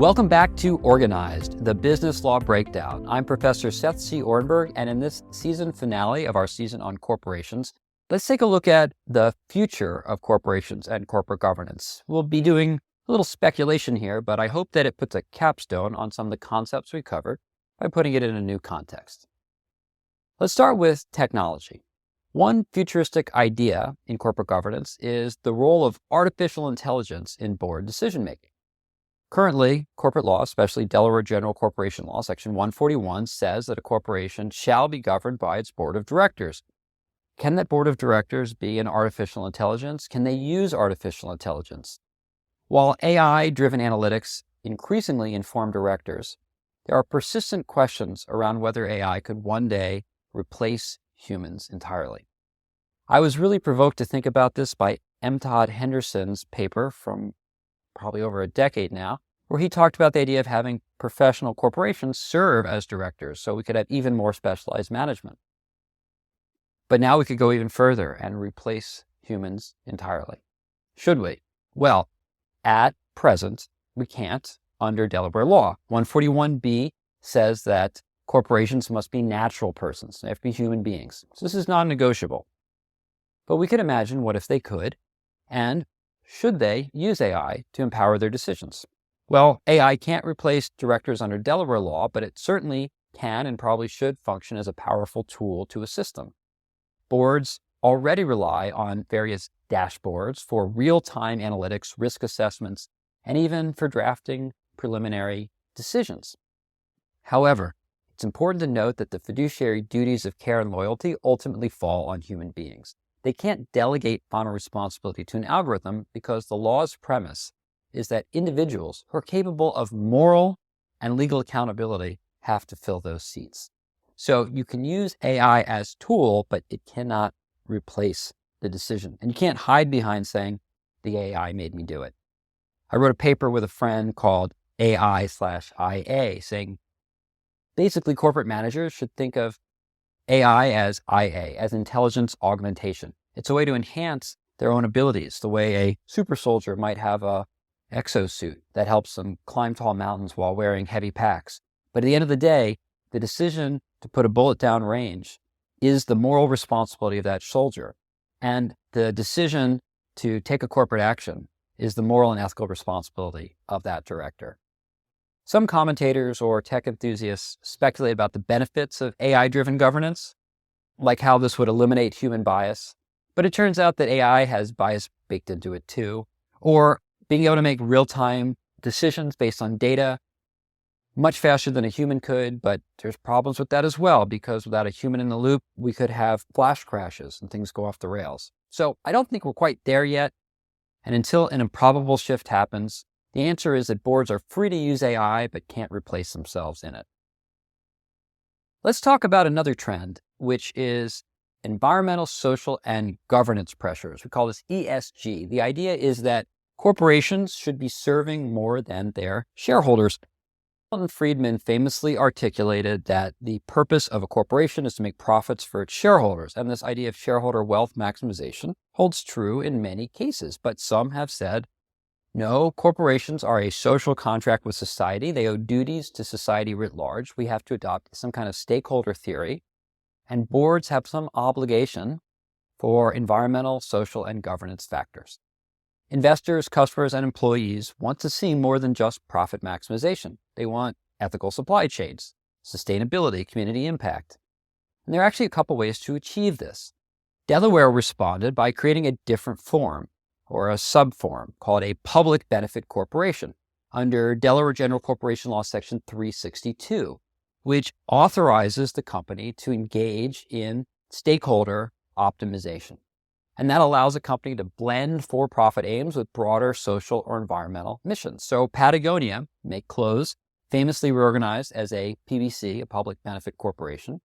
Welcome back to Organized, the business law breakdown. I'm Professor Seth C. Oranburg, and in this season finale of our season on corporations, let's take a look at the future of corporations and corporate governance. We'll be doing a little speculation here, but I hope that it puts a capstone on some of the concepts we covered by putting it in a new context. Let's start with technology. One futuristic idea in corporate governance is the role of artificial intelligence in board decision-making. Currently, corporate law, especially Delaware General Corporation Law, Section 141, says that a corporation shall be governed by its board of directors. Can that board of directors be an artificial intelligence? Can they use artificial intelligence? While AI-driven analytics increasingly inform directors, there are persistent questions around whether AI could one day replace humans entirely. I was really provoked to think about this by M. Todd Henderson's paper from probably over a decade now, where he talked about the idea of having professional corporations serve as directors so we could have even more specialized management. But now we could go even further and replace humans entirely. Should we? Well, at present, we can't under Delaware law. 141B says that corporations must be natural persons. They have to be human beings. So this is non-negotiable. But we could imagine what if they could, and should they use AI to empower their decisions? Well, AI can't replace directors under Delaware law, but it certainly can and probably should function as a powerful tool to assist them. Boards already rely on various dashboards for real-time analytics, risk assessments, and even for drafting preliminary decisions. However, it's important to note that the fiduciary duties of care and loyalty ultimately fall on human beings. They can't delegate final responsibility to an algorithm because the law's premise is that individuals who are capable of moral and legal accountability have to fill those seats. So you can use AI as a tool, but it cannot replace the decision. And you can't hide behind saying, the AI made me do it. I wrote a paper with a friend called AI/IA, saying basically corporate managers should think of AI as IA, as intelligence augmentation. It's a way to enhance their own abilities, the way a super soldier might have a exosuit that helps them climb tall mountains while wearing heavy packs. But at the end of the day, the decision to put a bullet down range is the moral responsibility of that soldier. And the decision to take a corporate action is the moral and ethical responsibility of that director. Some commentators or tech enthusiasts speculate about the benefits of AI-driven governance, like how this would eliminate human bias. But it turns out that AI has bias baked into it too, or being able to make real-time decisions based on data much faster than a human could, but there's problems with that as well, because without a human in the loop, we could have flash crashes and things go off the rails. So I don't think we're quite there yet. And until an improbable shift happens, the answer is that boards are free to use AI, but can't replace themselves in it. Let's talk about another trend, which is environmental, social, and governance pressures. We call this ESG. The idea is that corporations should be serving more than their shareholders. Milton Friedman famously articulated that the purpose of a corporation is to make profits for its shareholders. And this idea of shareholder wealth maximization holds true in many cases, but some have said, no, corporations are a social contract with society. They owe duties to society writ large. We have to adopt some kind of stakeholder theory, and boards have some obligation for environmental, social, and governance factors. Investors, customers, and employees want to see more than just profit maximization. They want ethical supply chains, sustainability, community impact. And there are actually a couple ways to achieve this. Delaware responded by creating a different form, or a subform, called a public benefit corporation under Delaware General Corporation Law Section 362, which authorizes the company to engage in stakeholder optimization. And that allows a company to blend for-profit aims with broader social or environmental missions. So Patagonia, make clothes, famously reorganized as a PBC, a public benefit corporation,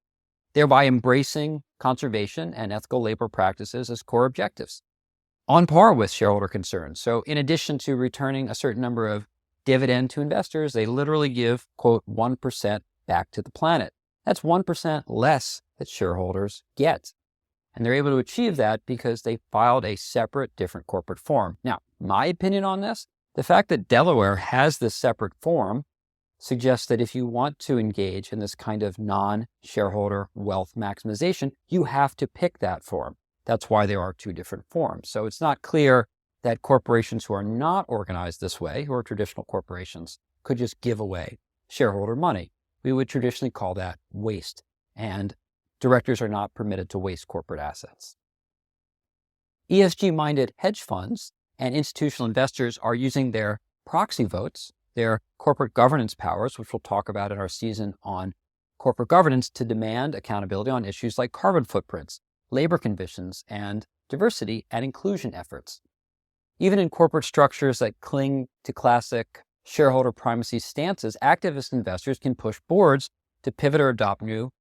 thereby embracing conservation and ethical labor practices as core objectives, on par with shareholder concerns. So in addition to returning a certain number of dividend to investors, they literally give, quote, 1% back to the planet. That's 1% less that shareholders get. And they're able to achieve that because they filed a separate, different corporate form. Now, my opinion on this, The fact that Delaware has this separate form suggests that if you want to engage in this kind of non-shareholder wealth maximization, you have to pick that form. That's why there are two different forms. So it's not clear that corporations who are not organized this way, who are traditional corporations, could just give away shareholder money. We would traditionally call that waste, and directors are not permitted to waste corporate assets. ESG-minded hedge funds and institutional investors are using their proxy votes, their corporate governance powers, which we'll talk about in our season on corporate governance, to demand accountability on issues like carbon footprints, labor conditions, and diversity and inclusion efforts. Even in corporate structures that cling to classic shareholder primacy stances, activist investors can push boards to pivot or adopt new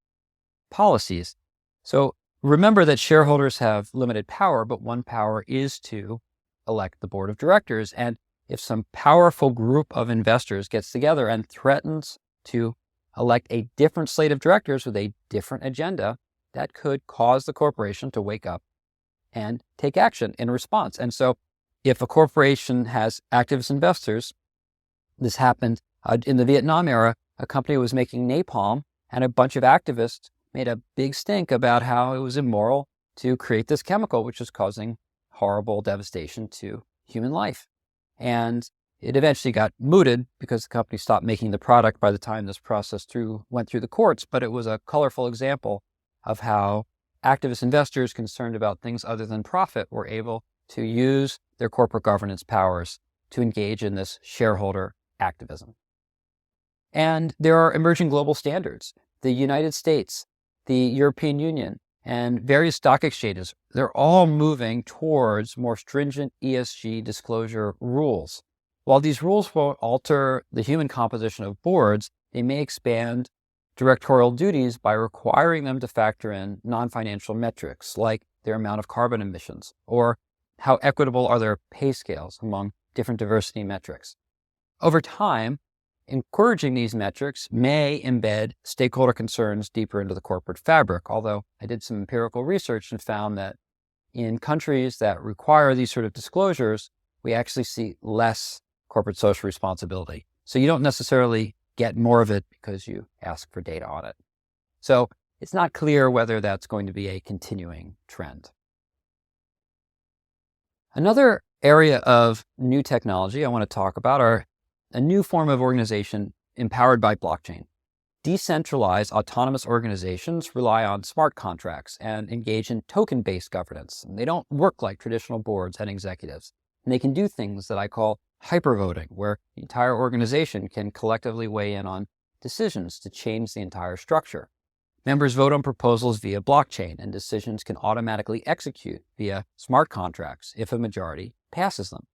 policies. So remember that shareholders have limited power, but one power is to elect the board of directors. And if some powerful group of investors gets together and threatens to elect a different slate of directors with a different agenda, that could cause the corporation to wake up and take action in response. And so if a corporation has activist investors, this happened in the Vietnam era, a company was making napalm and a bunch of activists made a big stink about how it was immoral to create this chemical, which was causing horrible devastation to human life. And it eventually got mooted because the company stopped making the product by the time this process went through the courts. But it was a colorful example of how activist investors concerned about things other than profit were able to use their corporate governance powers to engage in this shareholder activism. And there are emerging global standards. The United States, the European Union, and various stock exchanges, they're all moving towards more stringent ESG disclosure rules. While these rules won't alter the human composition of boards, they may expand directorial duties by requiring them to factor in non-financial metrics like their amount of carbon emissions or how equitable are their pay scales among different diversity metrics. Over time, encouraging these metrics may embed stakeholder concerns deeper into the corporate fabric, although I did some empirical research and found that in countries that require these sort of disclosures, we actually see less corporate social responsibility. So you don't necessarily get more of it because you ask for data on it. So it's not clear whether that's going to be a continuing trend. Another area of new technology I want to talk about are a new form of organization empowered by blockchain. Decentralized autonomous organizations rely on smart contracts and engage in token-based governance. And they don't work like traditional boards and executives. And they can do things that I call hypervoting, where the entire organization can collectively weigh in on decisions to change the entire structure. Members vote on proposals via blockchain, and decisions can automatically execute via smart contracts if a majority passes them.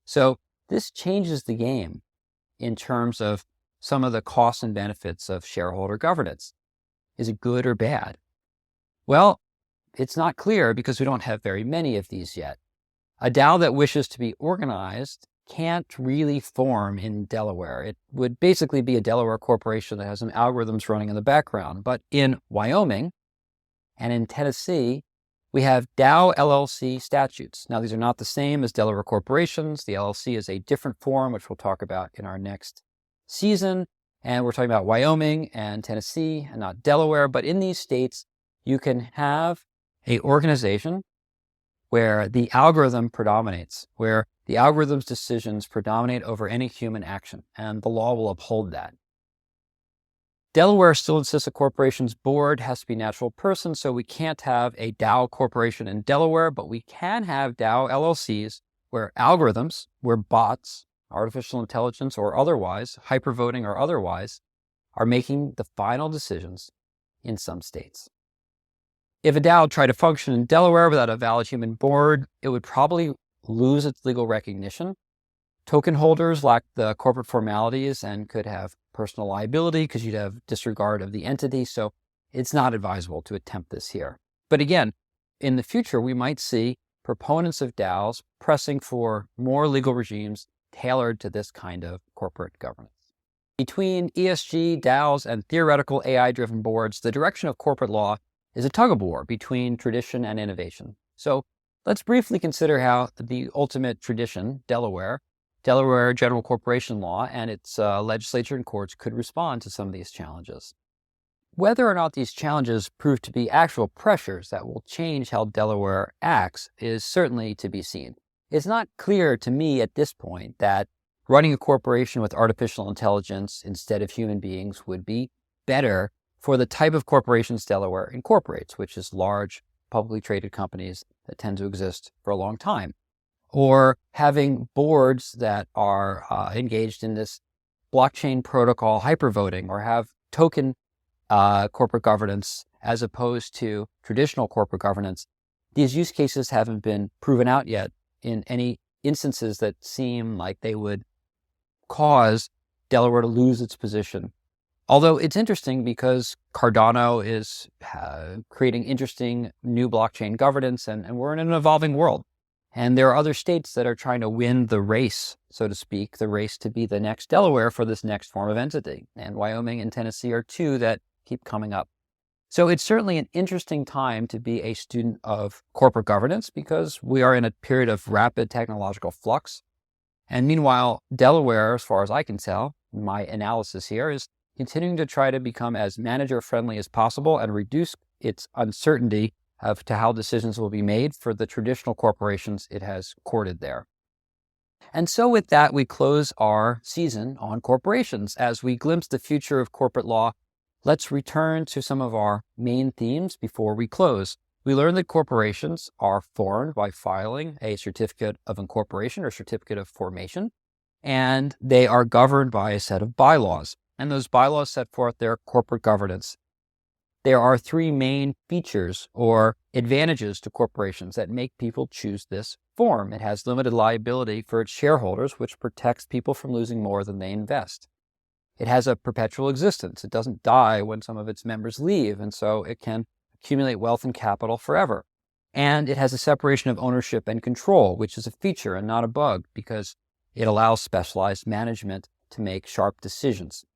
So this changes the game in terms of some of the costs and benefits of shareholder governance. Is it good or bad? Well, it's not clear because we don't have very many of these yet. A DAO that wishes to be organized can't really form in Delaware. It would basically be a Delaware corporation that has some algorithms running in the background. But in Wyoming and in Tennessee, we have DAO LLC statutes. Now, these are not the same as Delaware corporations. The LLC is a different form, which we'll talk about in our next season. And we're talking about Wyoming and Tennessee and not Delaware. But in these states, you can have an organization where the algorithm predominates, where the algorithm's decisions predominate over any human action, and the law will uphold that. Delaware still insists a corporation's board has to be a natural person, so we can't have a DAO corporation in Delaware, but we can have DAO LLCs where algorithms, where bots, artificial intelligence or otherwise, hypervoting or otherwise, are making the final decisions in some states. If a DAO tried to function in Delaware without a valid human board, it would probably lose its legal recognition. Token holders lack the corporate formalities and could have personal liability because you'd have disregard of the entity. So it's not advisable to attempt this here. But again, in the future, we might see proponents of DAOs pressing for more legal regimes tailored to this kind of corporate governance. Between ESG, DAOs, and theoretical AI-driven boards, the direction of corporate law is a tug-of-war between tradition and innovation. So let's briefly consider how the ultimate tradition, Delaware, Delaware general corporation law and its legislature and courts could respond to some of these challenges. Whether or not these challenges prove to be actual pressures that will change how Delaware acts is certainly to be seen. It's not clear to me at this point that running a corporation with artificial intelligence instead of human beings would be better for the type of corporations Delaware incorporates, which is large, publicly traded companies that tend to exist for a long time, or having boards that are engaged in this blockchain protocol hypervoting or have token corporate governance as opposed to traditional corporate governance. These use cases haven't been proven out yet in any instances that seem like they would cause Delaware to lose its position. Although it's interesting because Cardano is creating interesting new blockchain governance, and we're in an evolving world. And there are other states that are trying to win the race, so to speak, the race to be the next Delaware for this next form of entity. And Wyoming and Tennessee are two that keep coming up. So it's certainly an interesting time to be a student of corporate governance because we are in a period of rapid technological flux. And meanwhile, Delaware, as far as I can tell, my analysis here is continuing to try to become as manager-friendly as possible and reduce its uncertainty as to how decisions will be made for the traditional corporations it has courted there. And so with that, we close our season on corporations. As we glimpse the future of corporate law, let's return to some of our main themes before we close. We learned that corporations are formed by filing a certificate of incorporation or certificate of formation, and they are governed by a set of bylaws. And those bylaws set forth their corporate governance. There are three main features or advantages to corporations that make people choose this form. It has limited liability for its shareholders, which protects people from losing more than they invest. It has a perpetual existence. It doesn't die when some of its members leave, and so it can accumulate wealth and capital forever. And it has a separation of ownership and control, which is a feature and not a bug, because it allows specialized management to make sharp decisions.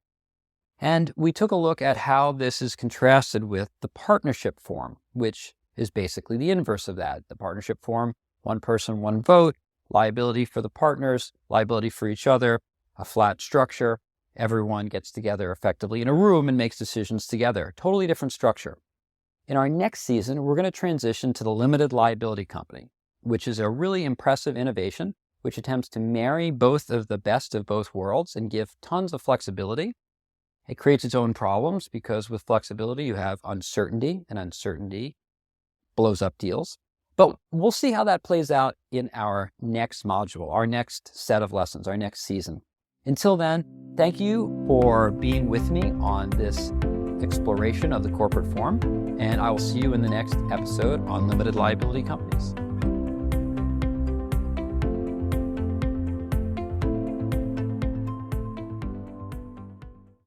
And we took a look at how this is contrasted with the partnership form, which is basically the inverse of that. The partnership form, one person, one vote, liability for the partners, liability for each other, a flat structure. Everyone gets together effectively in a room and makes decisions together. Totally different structure. In our next season, we're going to transition to the limited liability company, which is a really impressive innovation, which attempts to marry both of the best of both worlds and give tons of flexibility. It creates its own problems because with flexibility, you have uncertainty, and uncertainty blows up deals. But we'll see how that plays out in our next module, our next set of lessons, our next season. Until then, thank you for being with me on this exploration of the corporate form, and I will see you in the next episode on limited liability companies.